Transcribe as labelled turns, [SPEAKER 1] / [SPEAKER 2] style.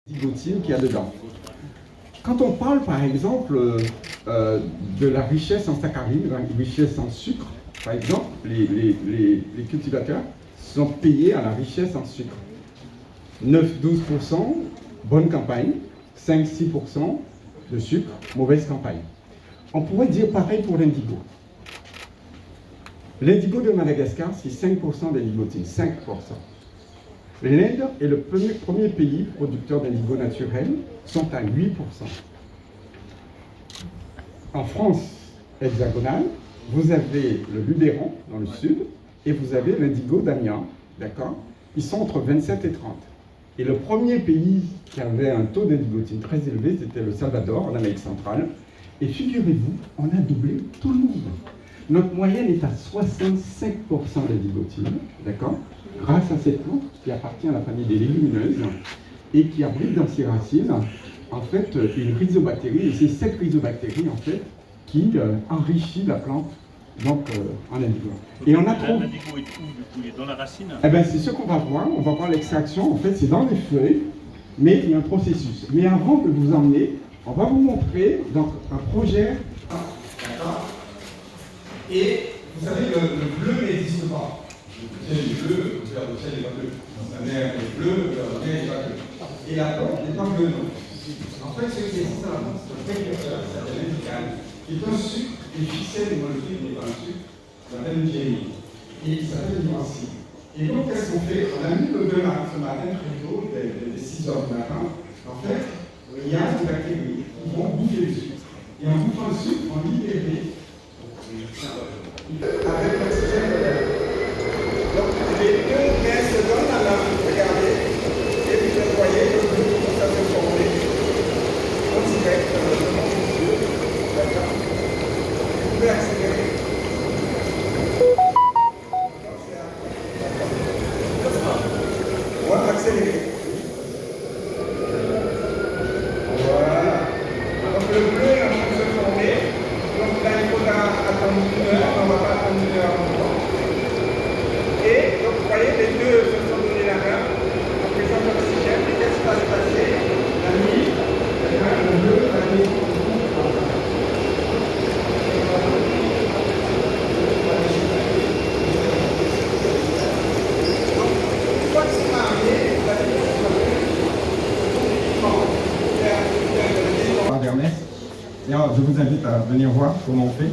[SPEAKER 1] Zygotine qu'il y a dedans. Quand on parle par exemple de la richesse en saccharine, la richesse en sucre, par exemple, les cultivateurs sont payés à la richesse en sucre. 9-12%, bonne campagne, 5-6% de sucre, mauvaise campagne. On pourrait dire pareil pour l'indigo. L'indigo de Madagascar, c'est 5% d'indigotine, 5%. L'Inde est le premier pays producteur d'indigo naturel, sont à 8%. En France hexagonale, vous avez le Luberon dans le sud et vous avez l'indigo d'Amiens, d'accord? Ils sont entre 27 et 30. Et le premier pays qui avait un taux d'indigotine très élevé, c'était le Salvador, en Amérique centrale. Et figurez-vous, on a doublé tout le monde. Notre moyenne est à 65% d'indigotine, d'accord? Grâce à cette plante qui appartient à la famille des légumineuses et qui abrite dans ses racines, en fait, une rhizobactérie, et c'est cette rhizobactérie, en fait, qui enrichit la plante, donc, en indigo. Et on a trop...
[SPEAKER 2] L'indigo est où, du coup? Il est dans la racine?
[SPEAKER 1] Eh bien, c'est ce qu'on va voir l'extraction, en fait, c'est dans les feuilles, mais il y a un processus. Mais avant de vous emmener, on va vous montrer, donc, un projet... D'accord. Et, vous savez, le bleu n'existe pas. Le ciel est bleu, le vert de ciel n'est pas bleu. La mer est bleue, le vert de mer n'est pas bleu. Et la plante n'est pas bleue, non. En fait, ce qui existe dans la plante, c'est un précurseur, ça s'appelle l'indicane, qui est un sucre, une ficelle de molécule n'est pas un sucre, ça s'appelle une génie. Et il s'appelle une racine. Et donc, qu'est-ce qu'on fait? On a mis le demain, ce matin, très tôt, dès 6 heures du matin. En fait, il y a des bactéries qui vont bouffer le sucre. Et en bouffant le sucre, on libère avec l'oxygène de l'air. Donc, les deux grains se donnent à la main, regardez, et vous voyez le bleu, ça se former. On direct le monsieur, d'accord? Vous pouvez accélérer. On va accélérer. Voilà. Donc, le bleu est en train de se former. Donc, là, il faudra attendre 1 heure, on ne va pas attendre 1 heure longtemps. Et donc, vous voyez, les deux se sont donné la main en présence d'oxygène. Et qu'est-ce qui va se passer? La nuit, le bleu va aller. Donc, une fois que c'est marié, vous allez voir Ernest. Et alors, je vous invite à venir voir comment on fait.